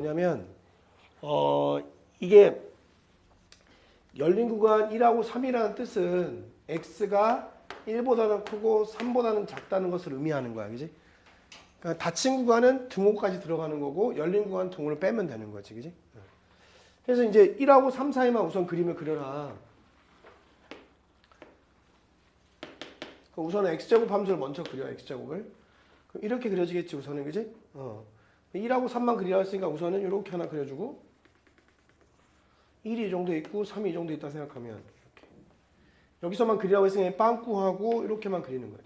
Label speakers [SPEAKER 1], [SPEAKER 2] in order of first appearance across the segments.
[SPEAKER 1] 뭐냐면 이게 열린 구간 1하고 3이라는 뜻은 x가 1보다는 크고 3보다는 작다는 것을 의미하는 거야. 그지? 그러니까 닫힌 구간은 등호까지 들어가는 거고 열린 구간은 등호를 빼면 되는 거지. 그지? 그래서 이제 1하고 3 사이만 우선 그림을 그려라. 우선은 x제곱 함수를 먼저 그려. x제곱을. 그럼 이렇게 그려지겠지 우선은. 그지? 1하고 3만 그리라 했으니까 우선은 이렇게 하나 그려주고 1이 이 정도 있고 3이 이 정도 있다 생각하면 이렇게. 여기서만 그리라고 했으니까 빵꾸하고 이렇게만 그리는 거야.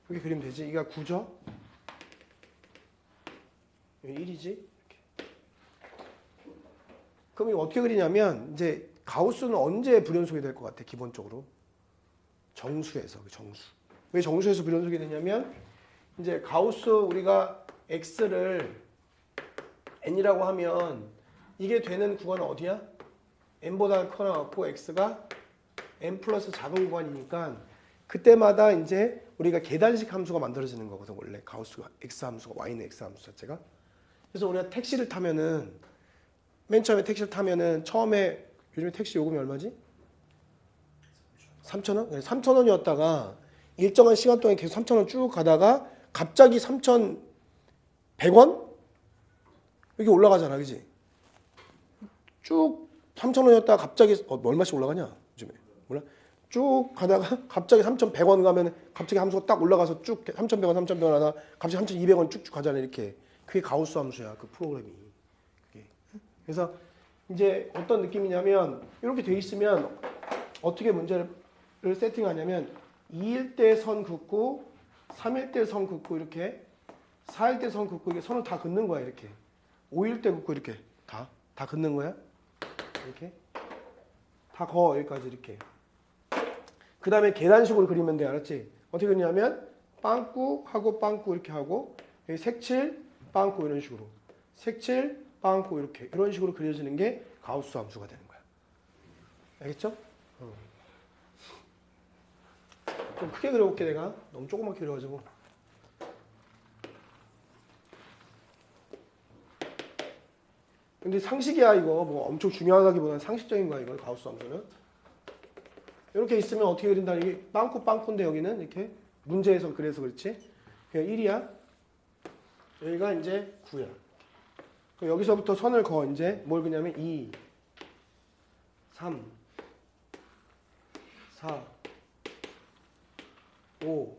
[SPEAKER 1] 이렇게 그리면 되지. 이가 9죠? 여기 1이지? 이렇게. 그럼 이거 어떻게 그리냐면 이제 가우스는 언제 불연속이 될 것 같아? 기본적으로 정수에서. 정수. 왜 정수에서 불연속이 되냐면 이제 가우스 우리가 x를 n이라고 하면 이게 되는 구간은 어디야? n보다 커나갖고 x가 n 플러스 작은 구간이니까 그때마다 이제 우리가 계단식 함수가 만들어지는 거거든. 원래 가우스가 x 함수가 y는 x 함수 자체가. 그래서 우리가 택시를 타면은 맨 처음에 택시를 타면은 처음에 요즘에 택시 요금이 얼마지? 3,000원? 네, 3,000원이었다가 일정한 시간 동안 계속 3,000원 쭉 가다가 갑자기 3,100원? 여기 올라가잖아. 그지? 쭉 3,000원이었다가 갑자기 얼마씩 올라가냐? 요즘에. 몰라? 쭉 가다가 갑자기 3,100원 가면 갑자기 함수가 딱 올라가서 쭉 3,100원, 3,100원 하다 갑자기 3,200원 쭉쭉 가잖아. 이렇게. 그게 가우스 함수야. 그 프로그램이. 그게. 그래서 이제 어떤 느낌이냐면 이렇게 돼 있으면 어떻게 문제를 세팅하냐면 2일 때 선 긋고 3일 때 선 긋고 이렇게 4일 때 선 긋고 이게 선을 다 긋는 거야. 이렇게 5일 때 긋고 이렇게 다 긋는 거야. 이렇게 다 그어 여기까지 이렇게. 그 다음에 계단식으로 그리면 돼. 알았지? 어떻게 그리냐면 빵꾸 하고 빵꾸 이렇게 하고 여기 색칠 빵꾸 이런 식으로 색칠 빵꾸 이렇게 이런 식으로 그려지는 게 가우스 함수가 되는 거야. 알겠죠? 좀 크게 그려볼게. 내가 너무 조그맣게 그려가지고. 근데 상식이야. 이거 뭐 엄청 중요하다기보다는 상식적인 거야. 이거 가우스 함수는. 이렇게 있으면 어떻게 그린다. 이게 빵꾸인데 여기는 이렇게 문제에서 그래서 그렇지. 그냥 1이야. 여기가 이제 9야. 여기서부터 선을 그어. 이제 뭘 그냐면 2, 3, 4, 5,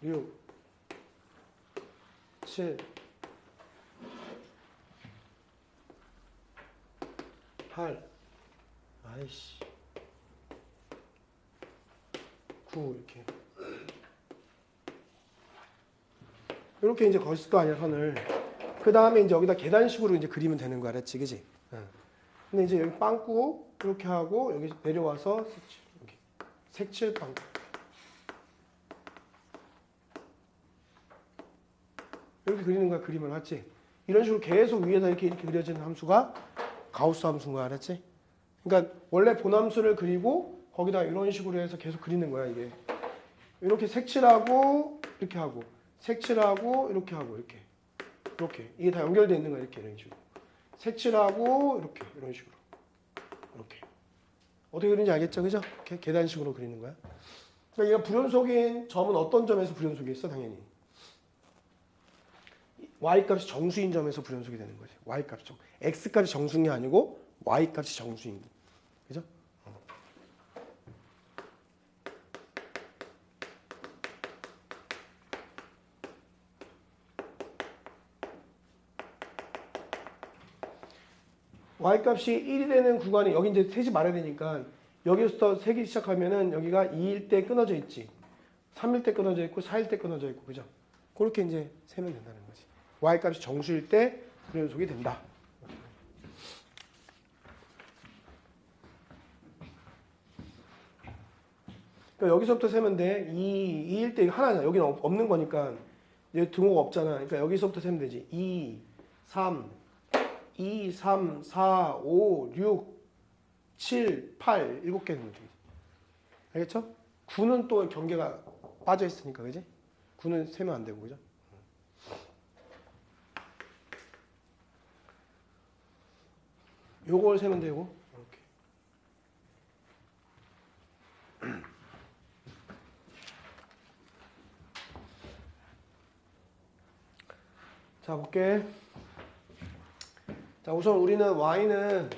[SPEAKER 1] 6, 7, 8, 아이씨, 9 이렇게. 이렇게 이제 걸었을 거 아니야, 선을. 그 다음에 이제 여기다 계단식으로 이제 그리면 되는 거 알았지, 그지? 근데 이제 여기 빵꾸 이렇게 하고 여기 내려와서 색칠, 여기 색칠 빵꾸. 이렇게 그리는 거야, 그림을. 맞지? 이런 식으로 계속 위에서 이렇게 그려지는 함수가 가우스 함수인 거야, 알았지? 그러니까 원래 본함수를 그리고 거기다 이런 식으로 해서 계속 그리는 거야, 이게. 이렇게 색칠하고 이렇게 하고 색칠하고 이렇게 하고 이렇게 이게 다 연결되어 있는 거야. 이렇게 이런 식으로 색칠하고 이렇게 이런 식으로 이렇게 어떻게 그리는지 알겠죠? 그죠? 이렇게 계단식으로 그리는 거야. 그러니까 얘가 불연속인 점은 어떤 점에서 불연속이 있어? 당연히 y값이 정수인 점에서 불연속이 되는 거지. y값이 x값이 정수인 게 아니고 y값이 정수인 거. 그죠? y값이 1이 되는 구간이 여기 이제 세지 말아야 되니까 여기서부터 세기 시작하면은 여기가 2일 때 끊어져 있지. 3일 때 끊어져 있고 4일 때 끊어져 있고. 그죠? 그렇게 이제 세면 된다는 거지. y값이 정수일 때 불연속이 된다. 그러니까 여기서부터 세면 돼. 2일 때 하나잖아. 여기는 없는 거니까. 여기 등호가 없잖아. 그러니까 여기서부터 세면 되지. 2, 3, 2, 3, 4, 5, 6, 7, 8, 7개 되면 되지. 알겠죠? 9는 또 경계가 빠져 있으니까, 그지? 9는 세면 안 되고, 그죠? 요걸 세면 되고. 이렇게. 자, 볼게. 자, 우선 우리는 y는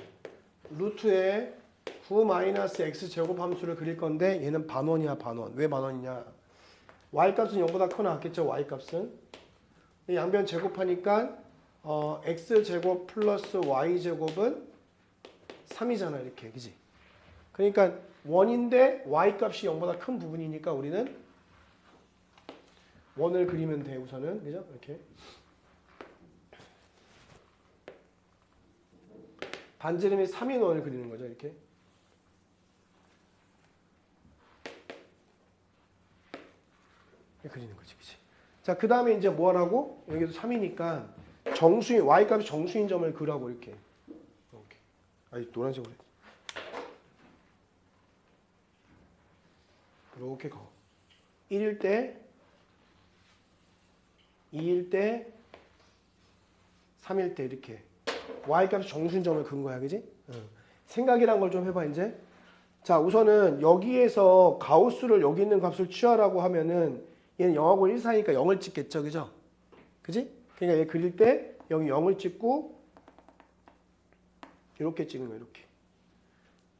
[SPEAKER 1] 루트에 9-x 제곱 함수를 그릴 건데 얘는 반원이야, 반원. 왜 반원이냐? y 값은 0보다 크거나 같겠죠, y 값은. 양변 제곱하니까 x 제곱 플러스 y 제곱은 3이잖아, 이렇게. 그지? 그러니까 원인데 y 값이 0보다 큰 부분이니까 우리는 원을 그리면 돼, 우선은. 그죠? 이렇게. 반지름이 3인 원을 그리는 거죠, 이렇게. 이렇게 그리는 거지, 그치? 자, 그 다음에 이제 뭐 하라고? 여기도 3이니까 정수인, y값이 정수인 점을 그으라고, 이렇게. 이렇게. 아니, 노란색으로 해. 이렇게 가. 1일 때, 2일 때, 3일 때, 이렇게. y값이 정수인 점을 그은 거야, 그지? 생각이란 걸 좀 해봐, 이제. 자, 우선은 여기에서 가우스를 여기 있는 값을 취하라고 하면은 얘는 0하고 1 사이니까 0을 찍겠죠, 그죠? 그지? 그러니까 얘 그릴 때 여기 0을 찍고 이렇게 찍는 거야, 이렇게.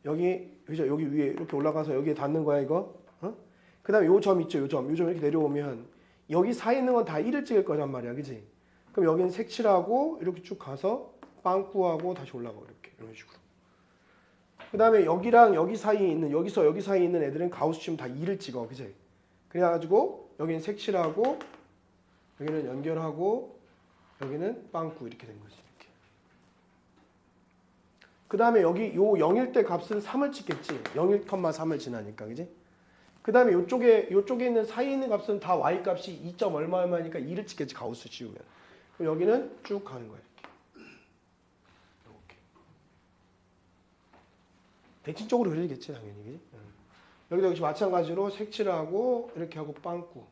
[SPEAKER 1] 여기, 그죠? 여기 위에 이렇게 올라가서 여기에 닿는 거야, 이거. 그 다음에 요 점 있죠, 요 점. 요 점 이렇게 내려오면 여기 사이에 있는 건 다 1을 찍을 거란 말이야, 그지? 그럼 여기는 색칠하고 이렇게 쭉 가서 빵꾸하고 다시 올라가고 이렇게 이런 식으로. 그 다음에 여기랑 여기 사이에 있는 여기서 여기 사이에 있는 애들은 가우스 치면 다 2를 찍어, 그지? 그래가지고 여기는 색칠하고 여기는 연결하고 여기는 빵꾸 이렇게 된 거지. 이렇게. 그 다음에 여기 요 0일 때 값은 3을 찍겠지. 0.3을 지나니까, 그지? 그 다음에 요쪽에 있는 사이에 있는 값은 다 y 값이 2. 얼마 얼마니까 2를 찍겠지, 가우스 치우면. 그럼 여기는 쭉 가는 거야. 대칭적으로 그려야겠지, 당연히. 그지? 여기도 역시 마찬가지로 색칠하고 이렇게 하고 빵꾸.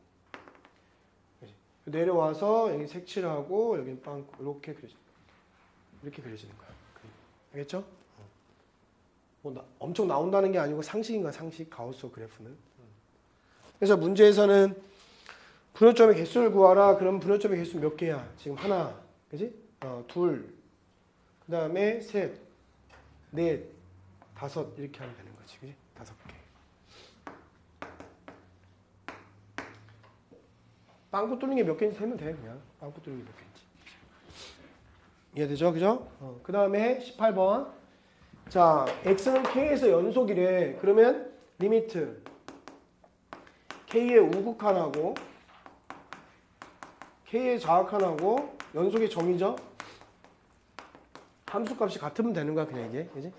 [SPEAKER 1] 그치? 내려와서 여기 색칠하고 여기 빵꾸. 이렇게 그려져. 이렇게 그려지는 거야. 알겠죠? 뭐 엄청 나온다는 게 아니고 상식인가, 상식. 가우스 그래프는. 그래서 문제에서는 분요점의 개수를 구하라. 그럼 분요점의 개수 몇 개야? 지금 하나. 그지? 둘. 그 다음에 셋. 넷. 다섯 이렇게 하면 되는 거지, 그지? 5개. 빵꾸 뚫는 게 몇 개인지 세면 돼, 그냥. 빵꾸 뚫는 게 몇 개인지. 이해되죠, 그죠? 그 다음에 18번. 자, x는 k에서 연속이래. 그러면 리미트 k의 우극한하고 k의 좌극한하고 연속의 점이죠. 함수값이 같으면 되는 거야, 그냥 이게, 그지?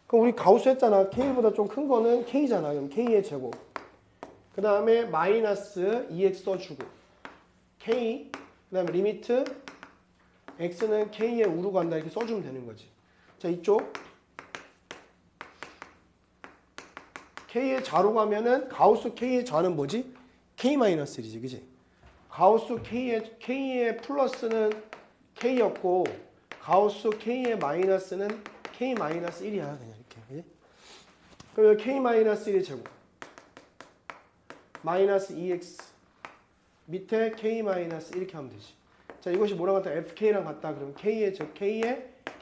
[SPEAKER 1] 그럼 우리 가우스 했잖아. k보다 좀 큰 거는 k잖아. 그럼 k의 제곱. 그 다음에 마이너스 2x 써주고 k, 그 다음에 리미트 x는 k의 우로 간다 이렇게 써주면 되는 거지. 자, 이쪽 k의 좌로 가면은 가우스 k의 좌는 뭐지? k-1이지, 그지? 가우스 k의 플러스는 k였고 가우스 k의 마이너스는 k-1이야, 그냥 이렇게. 그지? 그럼 k-1의 제곱 마이너스 2x 밑에 k-1 이렇게 하면 되지. 자, 이것이 뭐랑 같다? fk랑 같다. 그럼 k의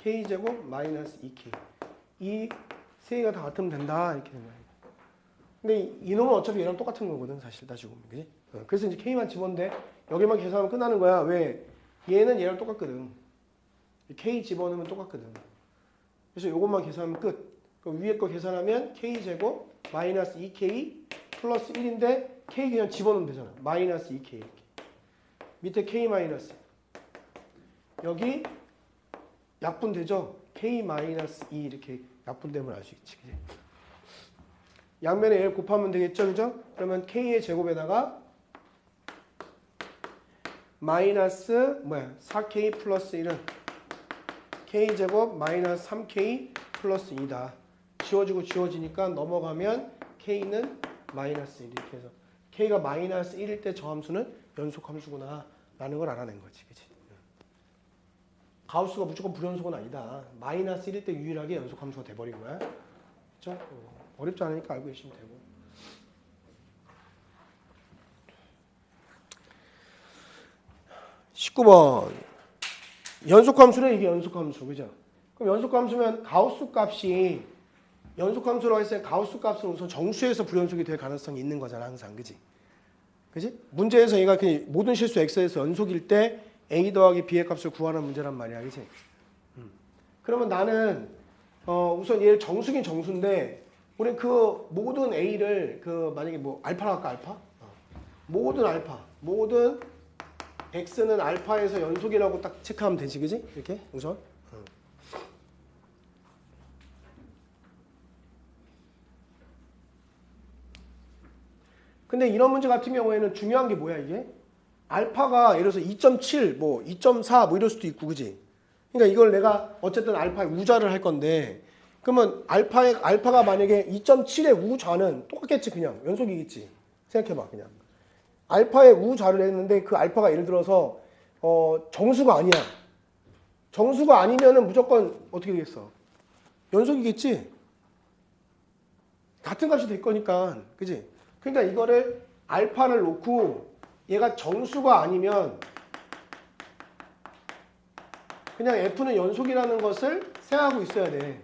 [SPEAKER 1] k제곱 마이너스 2k. 이 세 개가 다 같으면 된다. 이렇게 되는 거야. 근데 이놈은 어차피 얘랑 똑같은 거거든, 사실 따지고 보면. 그지? 그래서 이제 k만 집어넣는데 여기만 계산하면 끝나는 거야. 왜? 얘는 얘랑 똑같거든. k 집어넣으면 똑같거든. 그래서 이것만 계산하면 끝. 그럼 위에 거 계산하면 k제곱 마이너스 2k 플러스 1인데 k 그냥 집어넣으면 되잖아. 마이너스 2k 이렇게. 밑에 k 마이너스. 여기 약분되죠? k 마이너스 2 이렇게 약분되면 알 수 있지. 그치? 양면에 얘를 곱하면 되겠죠? 그죠? 그러면 k의 제곱에다가 마이너스 4k 플러스 1은 k제곱 마이너스 3k 플러스 2다. 지워지고 지워지니까 넘어가면 k는 마이너스 1 이렇게 해서 k가 마이너스 1일 때 저 함수는 연속 함수구나 라는 걸 알아낸 거지. 그치? 가우스가 무조건 불연속은 아니다. 마이너스 1일 때 유일하게 연속함수가 돼버린 거야. 그렇죠? 어렵지 않으니까 알고 계시면 되고. 19번. 연속함수는 이게 연속함수. 그죠? 그럼 연속함수면 가우스 값이 연속함수라고 했을 때 가우스 값은 우선 정수에서 불연속이 될 가능성이 있는 거잖아. 항상. 그지? 그지? 문제에서 얘가 그냥 모든 실수 x에서 연속일 때 a 더하기 b의 값을 구하는 문제란 말이야. 그지? 그러면 나는 우선 얘를 정수긴 정수인데 우리 그 모든 a를 그 만약에 뭐 알파라고 할까? 알파? 모든 알파. 모든 x는 알파에서 연속이라고 딱 체크하면 되지. 그지? 이렇게 우선. 근데 이런 문제 같은 경우에는 중요한 게 뭐야 이게? 알파가 예를 들어서 2.7, 뭐 2.4 뭐 이럴 수도 있고 그지? 그러니까 이걸 내가 어쨌든 알파의 우좌를 할 건데 그러면 알파가 만약에 2.7의 우좌는 똑같겠지 그냥 연속이겠지. 생각해봐 그냥. 알파의 우좌를 했는데 그 알파가 예를 들어서 정수가 아니야. 정수가 아니면은 무조건 어떻게 되겠어? 연속이겠지? 같은 값이 될 거니까. 그지? 그러니까 이거를 알파를 놓고 얘가 정수가 아니면 그냥 F는 연속이라는 것을 생각하고 있어야 돼.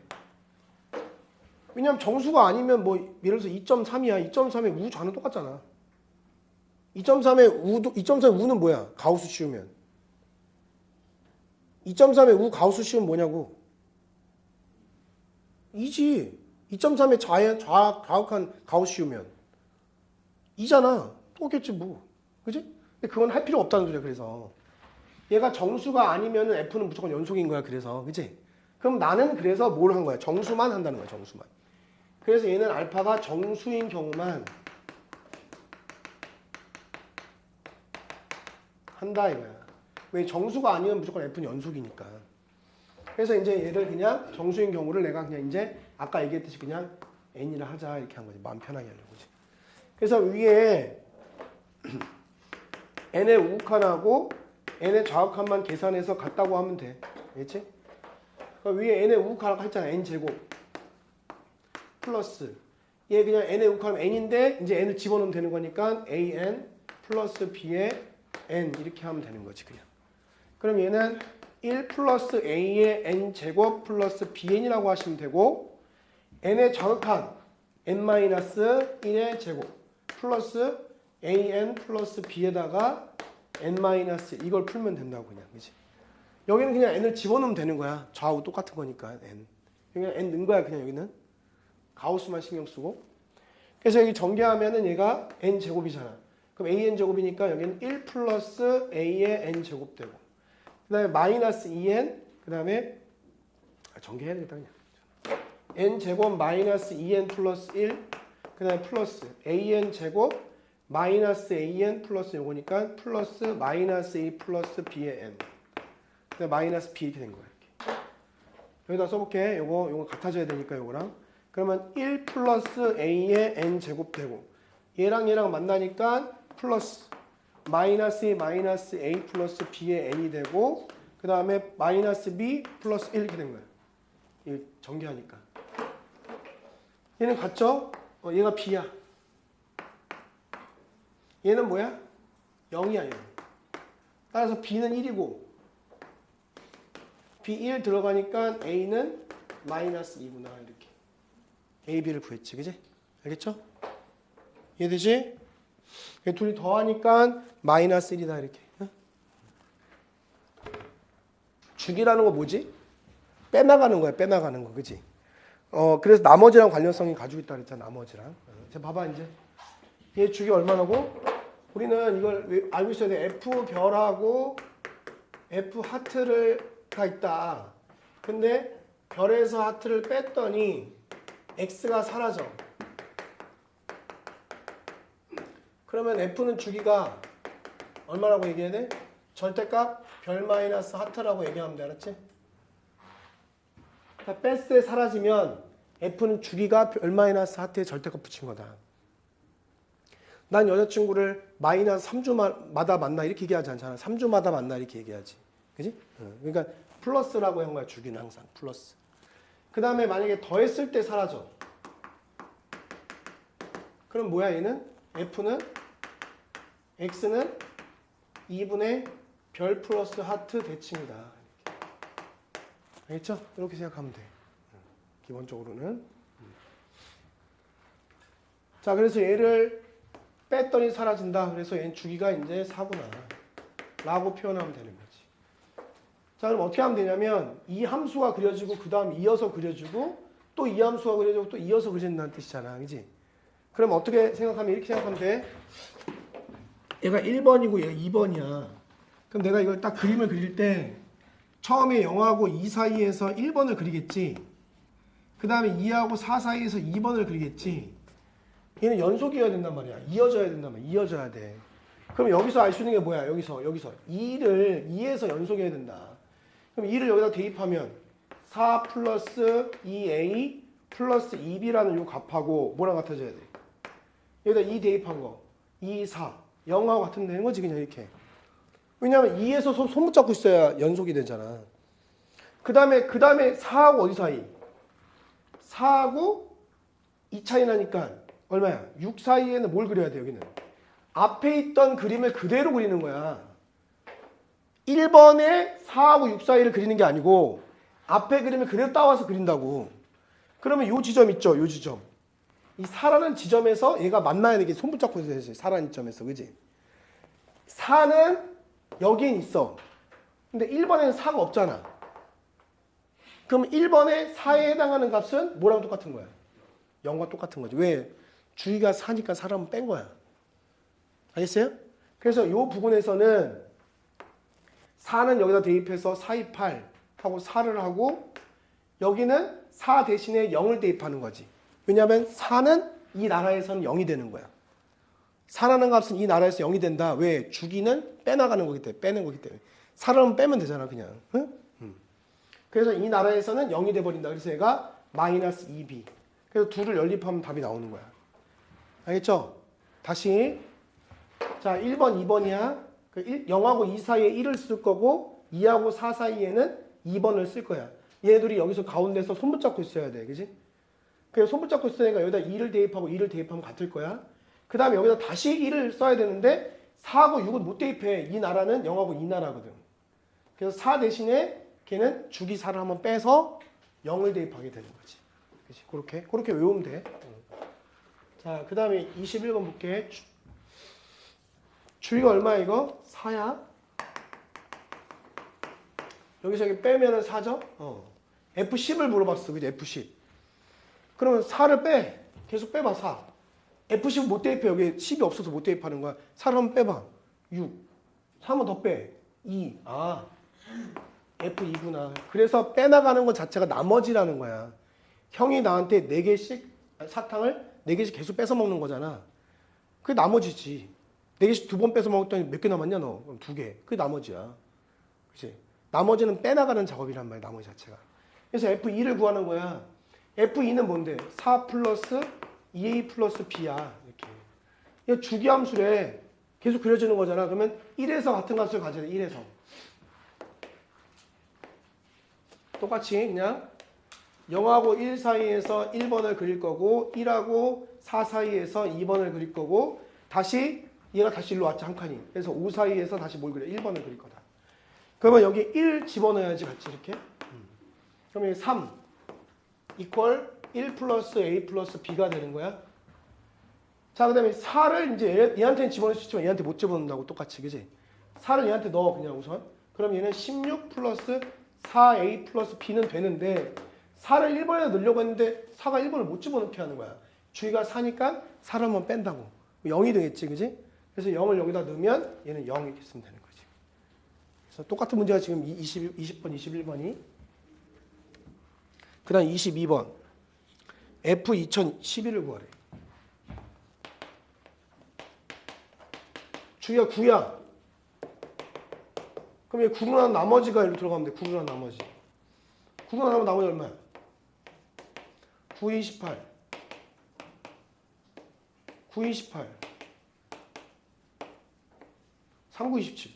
[SPEAKER 1] 왜냐면 정수가 아니면 뭐 예를 들어서 2.3이야. 2.3의 우좌는 똑같잖아. 2.3의 우는 뭐야? 가우스 씌우면. 2.3의 우 가우스 씌우면 뭐냐고? 2지. 2.3의 좌악한 가우스 씌우면 2잖아. 똑같겠지 뭐. 그지? 근데 그건 할 필요 없다는 소리야. 그래서 얘가 정수가 아니면은 F는 무조건 연속인 거야. 그래서 그지? 그럼 나는 그래서 뭘 한 거야? 정수만 한다는 거야. 정수만. 그래서 얘는 알파가 정수인 경우만 한다 이거야. 왜? 정수가 아니면 무조건 F는 연속이니까. 그래서 이제 얘를 그냥 정수인 경우를 내가 그냥 이제 아까 얘기했듯이 그냥 N이라 하자 이렇게 한 거지. 마음 편하게 하려고. 그래서 위에 n의 우극한하고 n의 좌극한만 계산해서 같다고 하면 돼. 알겠지? 위에 n의 우극한하고 했잖아. n제곱 플러스 얘 그냥 n의 우극하면 n인데 이제 n을 집어넣으면 되는 거니까 an 플러스 b의 n 이렇게 하면 되는 거지 그냥. 그럼 얘는 1 플러스 a의 n제곱 플러스 bn이라고 하시면 되고 n의 좌극한 n-1의 제곱 플러스 an 플러스 b에다가 n-1 이걸 풀면 된다고 그냥. 그치? 여기는 그냥 n을 집어넣으면 되는 거야. 좌우 똑같은 거니까 n. 그냥 n 넣은 거야 그냥 여기는. 가우스만 신경 쓰고. 그래서 여기 전개하면은 얘가 n 제곱이잖아. 그럼 an 제곱이니까 여기는 1 플러스 a의 n 제곱 되고 그 다음에 마이너스 2n 그 다음에 전개해야 되겠다 그냥. n 제곱 마이너스 2n 플러스 1 그 다음에 플러스 an 제곱 마이너스 an 플러스 요거니까 플러스 마이너스 a 플러스 b의 n 그 다음에 마이너스 b 이렇게 된 거야. 이렇게. 여기다 써볼게. 요거 같아져야 되니까 요거랑. 그러면 1 플러스 a의 n 제곱 되고 얘랑 만나니까 플러스 마이너스 a 플러스 b의 n이 되고 그 다음에 마이너스 b 플러스 1 이렇게 된 거야. 이 전개하니까. 얘는 같죠? 얘가 b야. 얘는 뭐야? 0이야 0. 따라서 b는 1이고 b1 들어가니까 a는 마이너스 2구나 이렇게. a, b를 구했지. 그지? 알겠죠? 이해되지? 둘이 더하니까 마이너스 1이다 이렇게. 주기라는 거 뭐지? 빼나가는 거야. 빼나가는 거. 그지? 그래서 나머지랑 관련성이 가지고 있다 그랬잖아. 나머지랑. 자, 봐봐 이제. 얘 주기 얼마나고? 우리는 이걸 알고 있어야 돼. F 별하고 F 하트가 있다. 근데 별에서 하트를 뺐더니 X가 사라져. 그러면 F는 주기가 얼마라고 얘기해야 돼? 절대값 별 마이너스 하트라고 얘기하면 돼. 알았지? 그러니까 뺐을 때 사라지면 F는 주기가 별 마이너스 하트에 절대값 붙인 거다. 난 여자친구를 마이너스 3주마다 만나 이렇게 얘기하지 않잖아. 3주마다 만나 이렇게 얘기하지. 그지? 그러니까 플러스라고 한 거야. 주기는 항상 플러스. 그 다음에 만약에 더했을 때 사라져. 그럼 뭐야 얘는? F는 X는 2분의 별 플러스 하트 대칭이다. 알겠죠? 이렇게 생각하면 돼. 기본적으로는. 자, 그래서 얘를 뺐더니 사라진다. 그래서 얘는 주기가 이제 4구나. 라고 표현하면 되는 거지. 자, 그럼 어떻게 하면 되냐면 이 함수가 그려지고 그 다음 이어서 그려지고 또 이 함수가 그려지고 또 이어서 그려진다는 뜻이잖아. 그지? 그럼 어떻게 생각하면 이렇게 생각하면 돼. 얘가 1번이고 얘가 2번이야. 그럼 내가 이걸 딱 그림을 그릴 때 처음에 0하고 2 사이에서 1번을 그리겠지. 그 다음에 2하고 4 사이에서 2번을 그리겠지. 얘는 연속이어야 된단 말이야. 이어져야 된단 말이야. 이어져야 돼. 그럼 여기서 알 수 있는 게 뭐야? 여기서 2를 2에서 연속해야 된다. 그럼 2를 여기다 대입하면 4 플러스 2a 플러스 2b라는 요 값하고 뭐랑 같아져야 돼? 여기다 2 대입한 거 2, 4 0하고 같으면 되는 거지 그냥 이렇게. 왜냐하면 2에서 손 붙잡고 있어야 연속이 되잖아. 그 다음에 4하고 어디 사이? 4하고 2 차이 나니까 얼마야? 6 사이에는 뭘 그려야 돼 여기는? 앞에 있던 그림을 그대로 그리는 거야. 1번에 4하고 6 사이를 그리는 게 아니고 앞에 그림을 그대로 따와서 그린다고. 그러면 요 지점 있죠? 요 지점. 이 4라는 지점에서 얘가 만나야 되게 손 붙잡고 있어야 지 4라는 지점에서. 그지? 4는 여긴 있어. 근데 1번에는 4가 없잖아. 그럼 1번에 4에 해당하는 값은 뭐랑 똑같은 거야? 0과 똑같은 거지. 왜? 주기가 4니까 4를 한번 뺀 거야. 알겠어요? 그래서 이 부분에서는 4는 여기다 대입해서 4, 2, 8 하고 4를 하고 여기는 4 대신에 0을 대입하는 거지. 왜냐하면 4는 이 나라에서는 0이 되는 거야. 4라는 값은 이 나라에서 0이 된다. 왜? 주기는 빼나가는 거기 때문에. 빼는 거기 때문에. 4라면 빼면 되잖아 그냥. 응? 그래서 이 나라에서는 0이 돼버린다. 그래서 얘가 마이너스 2b. 그래서 2를 연립하면 답이 나오는 거야. 알겠죠? 다시. 자, 1번, 2번이야. 0하고 2 사이에 1을 쓸 거고 2하고 4 사이에는 2번을 쓸 거야. 얘들이 여기서 가운데서 손 붙잡고 있어야 돼. 그지? 그래서 손 붙잡고 있으니까 여기다 2를 대입하고 2를 대입하면 같을 거야. 그 다음에 여기다 다시 1을 써야 되는데 4하고 6은 못 대입해. 이 나라는 0하고 2 나라거든. 그래서 4 대신에 걔는 주기 4를 한번 빼서 0을 대입하게 되는 거지. 그치? 그렇게 외우면 돼. 자, 그 다음에 21번 볼게. 주기가 얼마야 이거? 4야. 여기서 여기 빼면은 4죠? F10을 물어봤어. 그지? F10. 그러면 4를 빼. 계속 빼봐 4. F10 못 대입해. 여기 10이 없어서 못 대입하는 거야. 4를 한번 빼봐. 6. 4 한번 더 빼. 2. 아, F2구나. 그래서 빼나가는 것 자체가 나머지라는 거야. 형이 나한테 4개씩 사탕을 4개씩 계속 뺏어 먹는 거잖아. 그게 나머지지. 4개씩 2번 뺏어 먹었더니 몇 개 남았냐 너? 그럼 2개. 그게 나머지야. 그치? 나머지는 빼나가는 작업이란 말이야. 나머지 자체가. 그래서 F2를 구하는 거야. F2는 뭔데? 4 플러스 2A 플러스 B야. 이렇게. 이거 주기함수래. 계속 그려지는 거잖아. 그러면 1에서 같은 값을 가져야 돼. 1에서. 똑같이 그냥 0하고 1 사이에서 1번을 그릴 거고 1하고 4 사이에서 2번을 그릴 거고 다시 얘가 다시 일로 왔지 한 칸이. 그래서 5 사이에서 다시 뭘 그려? 1번을 그릴 거다. 그러면 여기 1 집어넣어야지 같이 이렇게. 그러면 3 이퀄 1 플러스 A 플러스 B가 되는 거야. 자, 그 다음에 4를 이제 얘한테는 집어넣을 수 있지만 얘한테 못 집어넣는다고 똑같이. 그지? 4를 얘한테 넣어 그냥 우선. 그럼 얘는 16 플러스 4A 플러스 B는 되는데 4를 1번에 넣으려고 했는데 4가 1번을 못 집어넣게 하는 거야. 주기가 4니까 4를 한번 뺀다고. 0이 되겠지. 그지? 그래서 0을 여기다 넣으면 얘는 0 이렇게 쓰면 되는 거지. 그래서 똑같은 문제가 지금 20번, 21번이. 그 다음 22번. F2011을 구하래. 주기가 9야. 그럼 얘 9로 나온 나머지가 일로 들어가면 돼. 9로 나온 나머지. 9로 나오면 나머지 얼마야? 9, 28. 9, 28. 3, 9, 27.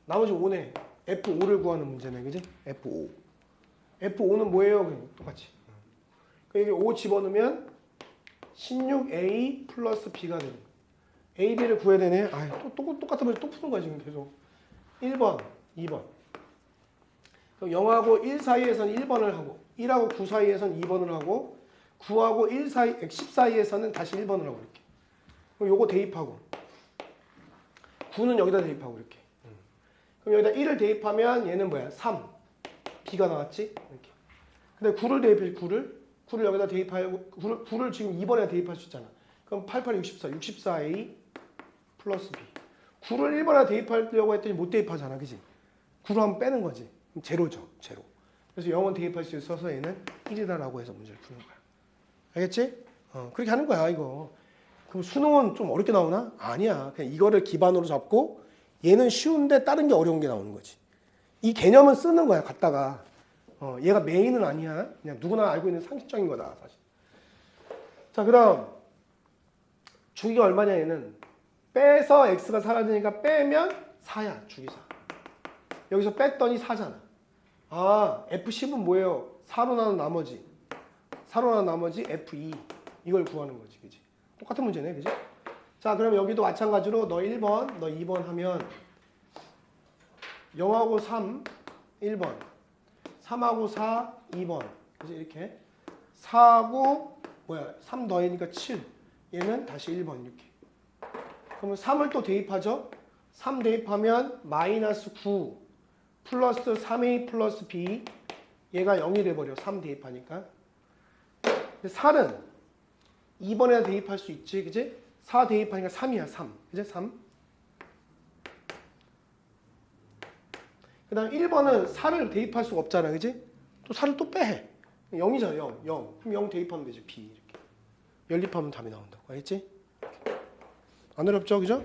[SPEAKER 1] 나머지 5네. F5를 구하는 문제네, 그지? F5. F5는 뭐예요? 그냥 똑같이. 여기 5 집어넣으면 16A 플러스 B가 되는 거야. A, B를 구해야 되네. 또 똑같은 문제 또 푸는 거야, 지금 계속. 1번, 2번. 그럼 0하고 1 사이에서는 1번을 하고, 1하고 9 사이에서는 2번을 하고, 9하고 10 사이에서는 다시 1번을 하고, 이렇게. 그럼 요거 대입하고, 9는 여기다 대입하고, 이렇게. 그럼 여기다 1을 대입하면 얘는 뭐야? 3. B가 나왔지? 이렇게. 근데 9를 대입해, 9를 여기다 대입하고, 9를 지금 2번에 대입할 수 있잖아. 그럼 88, 64, 64A 플러스 B. 9를 1번에 대입하려고 했더니 못 대입하잖아, 그지? 9를 한번 빼는 거지. 그럼 제로죠, 제로. 그래서 0은 대입할 수 있어서 얘는 1이다라고 해서 문제를 푸는 거야. 알겠지? 그렇게 하는 거야, 이거. 그럼 수능은 좀 어렵게 나오나? 아니야. 그냥 이거를 기반으로 잡고 얘는 쉬운데 다른 게 어려운 게 나오는 거지. 이 개념은 쓰는 거야, 갖다가. 얘가 메인은 아니야. 그냥 누구나 알고 있는 상식적인 거다, 사실. 자, 그럼 주기가 얼마냐, 얘는. 빼서 x가 사라지니까 빼면 4야, 주기 4. 여기서 뺐더니 4잖아. F10은 뭐예요? 4로 나눈 나머지. 4로 나눈 나머지 F2. 이걸 구하는 거지, 그지? 똑같은 문제네, 그지? 자, 그럼 여기도 마찬가지로 너 1번, 너 2번 하면 0하고 3, 1번. 3하고 4, 2번. 그지? 이렇게. 4하고, 3 더하니까 7. 얘는 다시 1번, 이렇게. 그러면 3을 또 대입하죠? 3 대입하면 마이너스 9 플러스 3A 플러스 B. 얘가 0이 돼버려. 3 대입하니까. 근데 4는 2번에다 대입할 수 있지, 그지? 4 대입하니까 3이야, 3. 그지? 3. 그 다음 1번은 4를 대입할 수가 없잖아, 그지? 또 4를 또 빼. 0이잖아, 0. 0. 그럼 0 대입하면 되지, B. 이렇게. 연립하면 답이 나온다고. 알겠지? 안 어렵죠, 그죠?